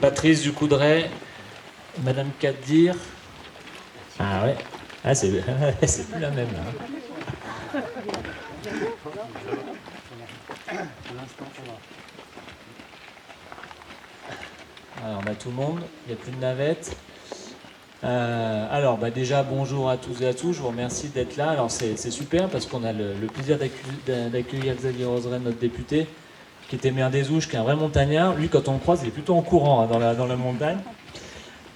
Patrice Ducoudray, Madame Kadir. Ah ouais, ah, c'est plus la même là. Alors on a tout le monde, il n'y a plus de navette. Alors déjà bonjour à tous et à tous, je vous remercie d'être là. Alors c'est super parce qu'on a le plaisir d'accueillir Xavier Roseraine, notre député, qui était maire des Ouches, qui est un vrai montagnard. Lui, quand on le croise, il est plutôt en courant dans la montagne.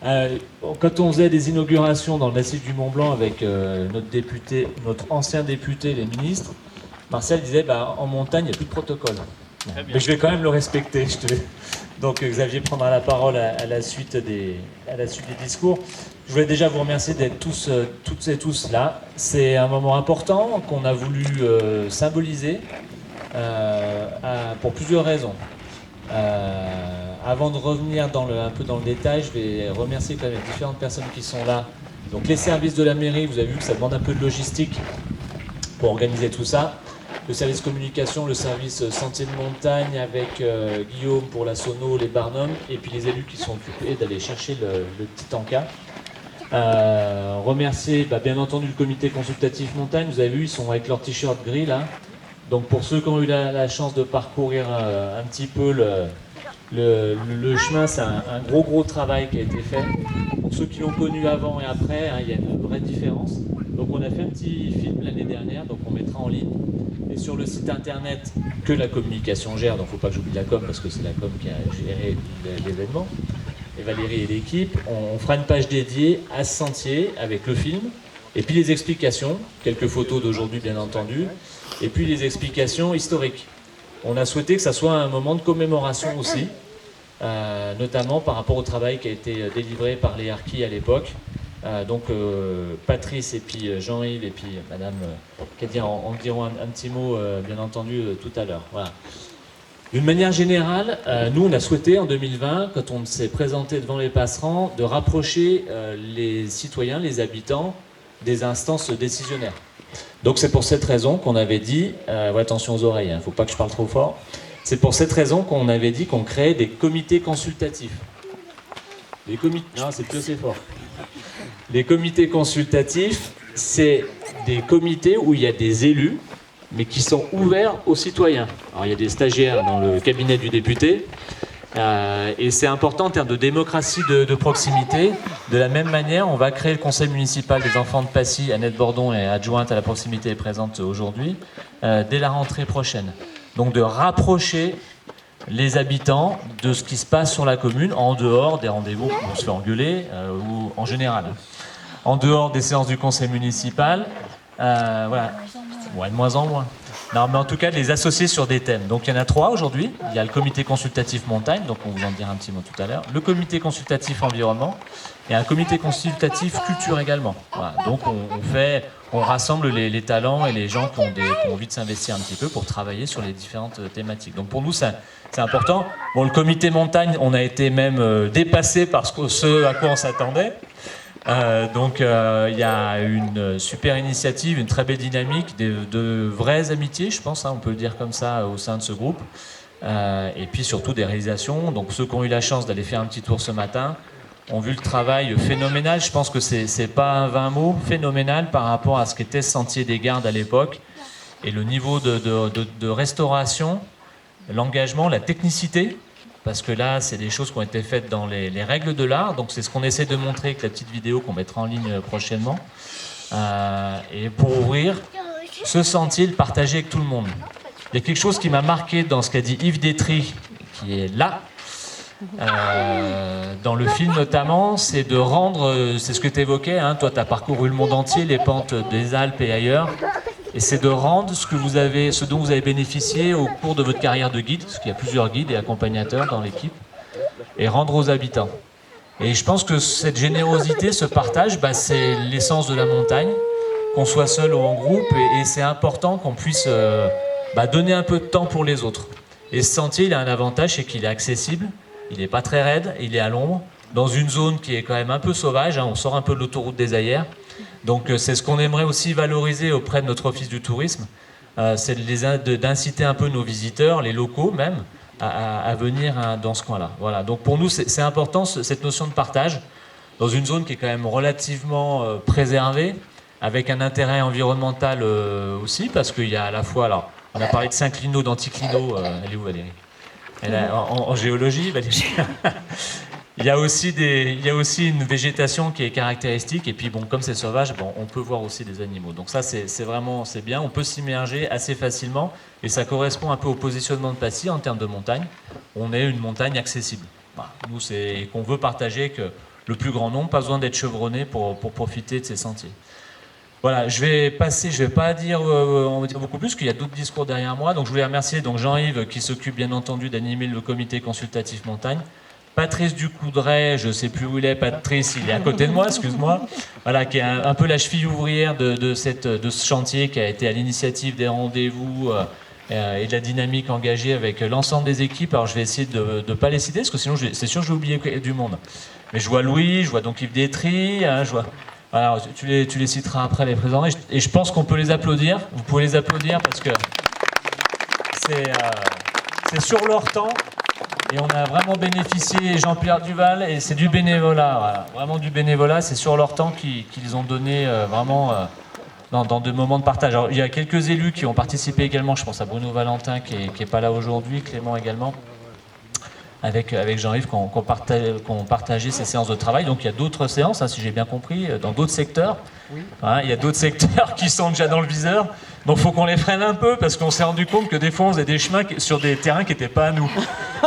Quand on faisait des inaugurations dans le massif du Mont-Blanc avec notre ancien député, les ministres, Marcel disait en montagne, il n'y a plus de protocole. Mais je vais quand même le respecter. Donc Xavier prendra la parole à la suite des discours. Je voulais déjà vous remercier d'être toutes et tous là. C'est un moment important qu'on a voulu symboliser pour plusieurs raisons. Avant de revenir un peu dans le détail, je vais remercier quand même les différentes personnes qui sont là. Donc les services de la mairie, vous avez vu que ça demande un peu de logistique pour organiser tout ça. Le service communication, le service sentier de montagne avec Guillaume pour la sono, les barnums, et puis les élus qui sont occupés d'aller chercher le petit encas. Remercier bien entendu le comité consultatif montagne, vous avez vu, ils sont avec leur t-shirt gris là. Donc pour ceux qui ont eu la chance de parcourir un petit peu le chemin, c'est un gros travail qui a été fait. Pour ceux qui l'ont connu avant et après, il y a une vraie différence. Donc on a fait un petit film l'année dernière, donc on mettra en ligne. Et sur le site internet que la communication gère, donc il ne faut pas que j'oublie la com parce que c'est la com qui a géré l'événement, et Valérie et l'équipe, on fera une page dédiée à ce sentier avec le film, et puis les explications, quelques photos d'aujourd'hui bien entendu, et puis les explications historiques. On a souhaité que ça soit un moment de commémoration aussi, notamment par rapport au travail qui a été délivré par les harkis à l'époque. Donc Patrice et puis Jean-Yves et puis Madame Kadir en diront un petit mot bien entendu tout à l'heure. Voilà. D'une manière générale, nous on a souhaité en 2020, quand on s'est présenté devant les passerands, de rapprocher les citoyens, les habitants des instances décisionnaires. Donc c'est pour cette raison qu'on avait dit, attention aux oreilles, il ne faut pas que je parle trop fort, c'est pour cette raison qu'on avait dit qu'on créait des comités consultatifs. Non, c'est plus assez fort. Les comités consultatifs, c'est des comités où il y a des élus, mais qui sont ouverts aux citoyens. Alors il y a des stagiaires dans le cabinet du député, et c'est important en termes de démocratie de proximité. De la même manière, on va créer le conseil municipal des enfants de Passy. Annette Bordon est adjointe à la proximité et présente aujourd'hui, dès la rentrée prochaine. Donc de rapprocher les habitants de ce qui se passe sur la commune, en dehors des rendez-vous où on se fait engueuler, ou en général. En dehors des séances du conseil municipal, voilà. Ouais, de moins en moins. Non, mais en tout cas, de les associer sur des thèmes. Donc il y en a 3 aujourd'hui. Il y a le comité consultatif montagne, donc on vous en dira un petit mot tout à l'heure. Le comité consultatif environnement et un comité consultatif culture également. Voilà. Donc on rassemble les talents et les gens qui ont envie de s'investir un petit peu pour travailler sur les différentes thématiques. Donc pour nous, c'est important. Bon, le comité montagne, on a été même dépassé par ce à quoi on s'attendait. Donc il y a une super initiative, une très belle dynamique, de vraies amitiés, je pense, on peut le dire comme ça, au sein de ce groupe. Et puis surtout des réalisations. Donc ceux qui ont eu la chance d'aller faire un petit tour ce matin ont vu le travail phénoménal. Je pense que c'est pas un vain mot, phénoménal par rapport à ce qu'était ce Sentier des Gardes à l'époque. Et le niveau de restauration, l'engagement, la technicité. Parce que là, c'est des choses qui ont été faites dans les règles de l'art. Donc c'est ce qu'on essaie de montrer avec la petite vidéo qu'on mettra en ligne prochainement. Et pour ouvrir ce sentier, le partager avec tout le monde. Il y a quelque chose qui m'a marqué dans ce qu'a dit Yves Détry, qui est là, dans le film notamment, c'est de rendre, c'est ce que tu évoquais, toi tu as parcouru le monde entier, les pentes des Alpes et ailleurs. Et c'est de rendre ce dont vous avez bénéficié au cours de votre carrière de guide, parce qu'il y a plusieurs guides et accompagnateurs dans l'équipe, et rendre aux habitants. Et je pense que cette générosité, ce partage, c'est l'essence de la montagne, qu'on soit seul ou en groupe, et c'est important qu'on puisse donner un peu de temps pour les autres. Et ce sentier, il a un avantage, c'est qu'il est accessible, il n'est pas très raide, il est à l'ombre, dans une zone qui est quand même un peu sauvage, on sort un peu de l'autoroute des Aillères. Donc c'est ce qu'on aimerait aussi valoriser auprès de notre office du tourisme, c'est d'inciter un peu nos visiteurs, les locaux même, à venir dans ce coin-là. Voilà. Donc pour nous, c'est important cette notion de partage dans une zone qui est quand même relativement préservée, avec un intérêt environnemental aussi, parce qu'il y a à la fois, alors on a parlé de synclinaux, d'anticlinaux, elle est où Valérie? Elle est en géologie, Valérie. Il y a aussi une végétation qui est caractéristique, et puis bon, comme c'est sauvage, bon, on peut voir aussi des animaux. Donc ça, c'est vraiment bien. On peut s'immerger assez facilement, et ça correspond un peu au positionnement de Passy en termes de montagne. On est une montagne accessible. Voilà. Nous, c'est qu'on veut partager que le plus grand nombre, pas besoin d'être chevronné pour profiter de ces sentiers. Voilà, je vais pas dire beaucoup plus, parce qu'il y a d'autres discours derrière moi. Donc je voulais remercier Jean-Yves, qui s'occupe bien entendu d'animer le comité consultatif montagne. Patrice Ducoudray, je ne sais plus où il est, Patrice, il est à côté de moi, excuse-moi, voilà, qui est un peu la cheville ouvrière de ce chantier, qui a été à l'initiative des rendez-vous et de la dynamique engagée avec l'ensemble des équipes. Alors je vais essayer de ne pas les citer, parce que sinon c'est sûr que je vais oublier du monde. Mais je vois Louis, je vois donc Yves Détry, je vois... Alors, tu les citeras après, les présents, et je pense qu'on peut les applaudir. Vous pouvez les applaudir parce que c'est sur leur temps. Et on a vraiment bénéficié, Jean-Pierre Duval, et c'est du bénévolat, voilà, vraiment du bénévolat, c'est sur leur temps qu'ils ont donné vraiment dans des moments de partage. Alors, il y a quelques élus qui ont participé également, je pense à Bruno Valentin qui est pas là aujourd'hui, Clément également, avec Jean-Yves qui ont partagé ces séances de travail. Donc il y a d'autres séances, si j'ai bien compris, dans d'autres secteurs. Oui. Hein, il y a d'autres secteurs qui sont déjà dans le viseur. Donc il faut qu'on les freine un peu, parce qu'on s'est rendu compte que des fois on faisait des chemins sur des terrains qui n'étaient pas à nous.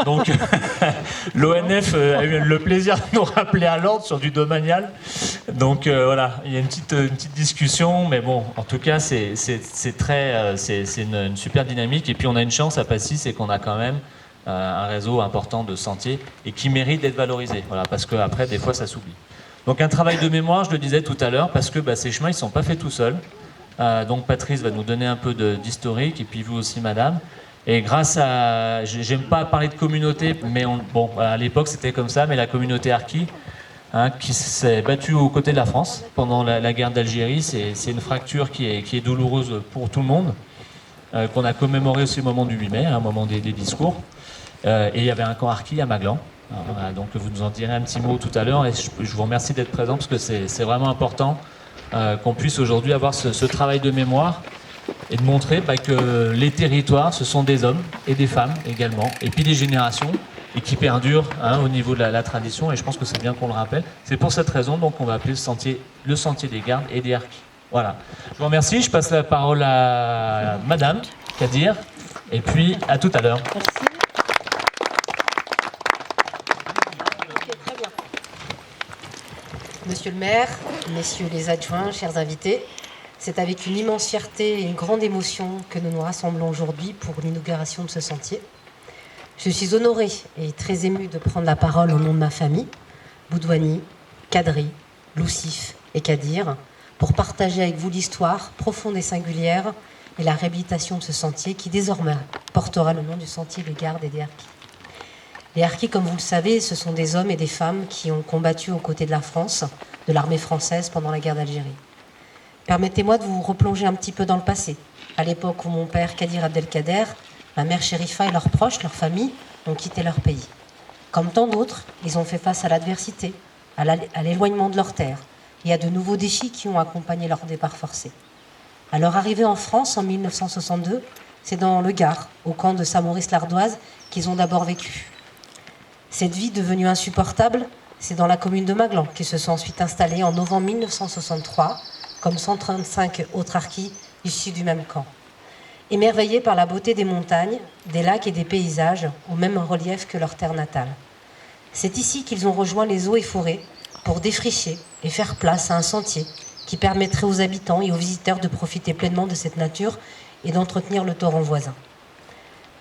Donc l'ONF a eu le plaisir de nous rappeler à l'ordre sur du domanial. Donc voilà, il y a une petite discussion, mais bon, en tout cas c'est une super dynamique. Et puis on a une chance à Passy, c'est qu'on a quand même un réseau important de sentiers et qui mérite d'être valorisé. Voilà, parce qu'après, des fois, ça s'oublie. Donc un travail de mémoire, je le disais tout à l'heure, parce que ces chemins, ils ne sont pas faits tout seuls. Donc Patrice va nous donner un peu d'historique, et puis vous aussi, madame. Et grâce à... J'aime pas parler de communauté, mais à l'époque, c'était comme ça, mais la communauté harkie, qui s'est battue aux côtés de la France pendant la guerre d'Algérie, c'est une fracture qui est douloureuse pour tout le monde, qu'on a commémoré aussi au moment du 8 mai, au moment des discours. Et il y avait un camp harki à Maglan. Voilà, donc vous nous en direz un petit mot tout à l'heure, et je vous remercie d'être présent, parce que c'est vraiment important qu'on puisse aujourd'hui avoir ce travail de mémoire et de montrer que les territoires, ce sont des hommes et des femmes également, et puis des générations, et qui perdurent au niveau de la tradition, et je pense que c'est bien qu'on le rappelle. C'est pour cette raison donc on va appeler le sentier des gardes et des harkis. Voilà. Je vous remercie, je passe la parole à Madame Kadir, et puis à tout à l'heure. Merci. Monsieur le maire, messieurs les adjoints, chers invités, c'est avec une immense fierté et une grande émotion que nous nous rassemblons aujourd'hui pour l'inauguration de ce sentier. Je suis honorée et très émue de prendre la parole au nom de ma famille, Boudouani, Kadri, Loussif et Kadir, pour partager avec vous l'histoire profonde et singulière et la réhabilitation de ce sentier qui désormais portera le nom du sentier des gardes et des harkis. Les harkis, comme vous le savez, ce sont des hommes et des femmes qui ont combattu aux côtés de la France, de l'armée française pendant la guerre d'Algérie. Permettez-moi de vous replonger un petit peu dans le passé, à l'époque où mon père Kadir Abdelkader, ma mère Chérifa et leurs proches, leurs familles, ont quitté leur pays. Comme tant d'autres, ils ont fait face à l'adversité, à l'éloignement de leurs terres et à de nouveaux défis qui ont accompagné leur départ forcé. À leur arrivée en France en 1962, c'est dans le Gard, au camp de Saint-Maurice-l'Ardoise, qu'ils ont d'abord vécu. Cette vie devenue insupportable, c'est dans la commune de Maglan qu'ils se sont ensuite installés en novembre 1963, comme 135 autres harkis issus du même camp. Émerveillés par la beauté des montagnes, des lacs et des paysages au même relief que leur terre natale. C'est ici qu'ils ont rejoint les eaux et forêts pour défricher et faire place à un sentier qui permettrait aux habitants et aux visiteurs de profiter pleinement de cette nature et d'entretenir le torrent voisin.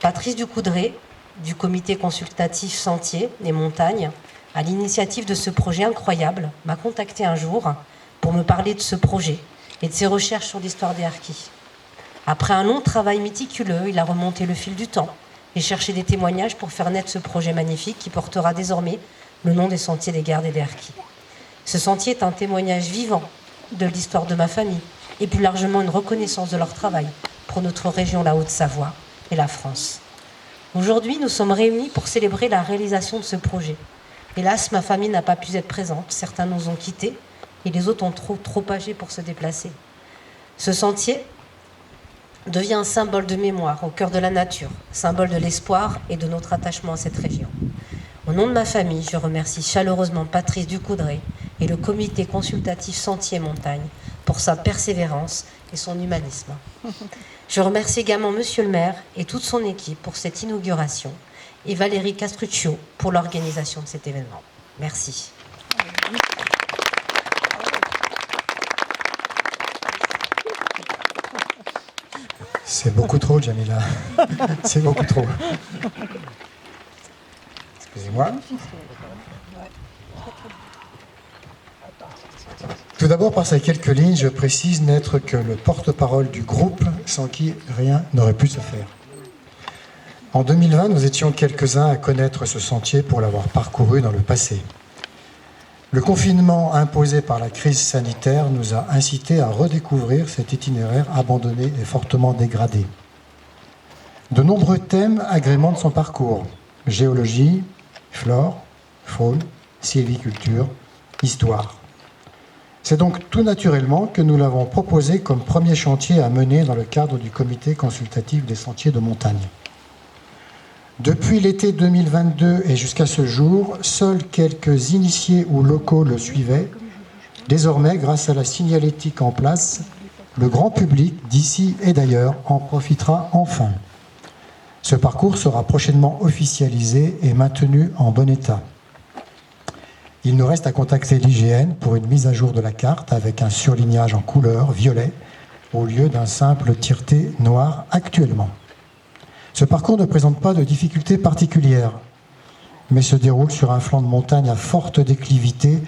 Patrice Ducoudray, du comité consultatif Sentiers et Montagnes, à l'initiative de ce projet incroyable, m'a contacté un jour pour me parler de ce projet et de ses recherches sur l'histoire des harkis. Après un long travail méticuleux, il a remonté le fil du temps et cherché des témoignages pour faire naître ce projet magnifique qui portera désormais le nom des sentiers des gardes et des harkis. Ce sentier est un témoignage vivant de l'histoire de ma famille et plus largement une reconnaissance de leur travail pour notre région, la Haute-Savoie et la France. Aujourd'hui, nous sommes réunis pour célébrer la réalisation de ce projet. Hélas, ma famille n'a pas pu être présente. Certains nous ont quittés et les autres ont trop âgés pour se déplacer. Ce sentier devient un symbole de mémoire au cœur de la nature, symbole de l'espoir et de notre attachement à cette région. Au nom de ma famille, je remercie chaleureusement Patrice Ducoudray et le comité consultatif Sentier Montagne pour sa persévérance et son humanisme. Je remercie également Monsieur le maire et toute son équipe pour cette inauguration et Valérie Castruccio pour l'organisation de cet événement. Merci. C'est beaucoup trop, Jamila. C'est beaucoup trop. Excusez-moi. Tout d'abord, par ces quelques lignes, je précise n'être que le porte-parole du groupe sans qui rien n'aurait pu se faire. En 2020, nous étions quelques-uns à connaître ce sentier pour l'avoir parcouru dans le passé. Le confinement imposé par la crise sanitaire nous a incités à redécouvrir cet itinéraire abandonné et fortement dégradé. De nombreux thèmes agrémentent son parcours. Géologie, flore, faune, sylviculture, histoire. C'est donc tout naturellement que nous l'avons proposé comme premier chantier à mener dans le cadre du comité consultatif des sentiers de montagne. Depuis l'été 2022 et jusqu'à ce jour, seuls quelques initiés ou locaux le suivaient. Désormais, grâce à la signalétique en place, le grand public d'ici et d'ailleurs en profitera enfin. Ce parcours sera prochainement officialisé et maintenu en bon état. Il nous reste à contacter l'IGN pour une mise à jour de la carte avec un surlignage en couleur violet au lieu d'un simple tireté noir actuellement. Ce parcours ne présente pas de difficultés particulières, mais se déroule sur un flanc de montagne à forte déclivité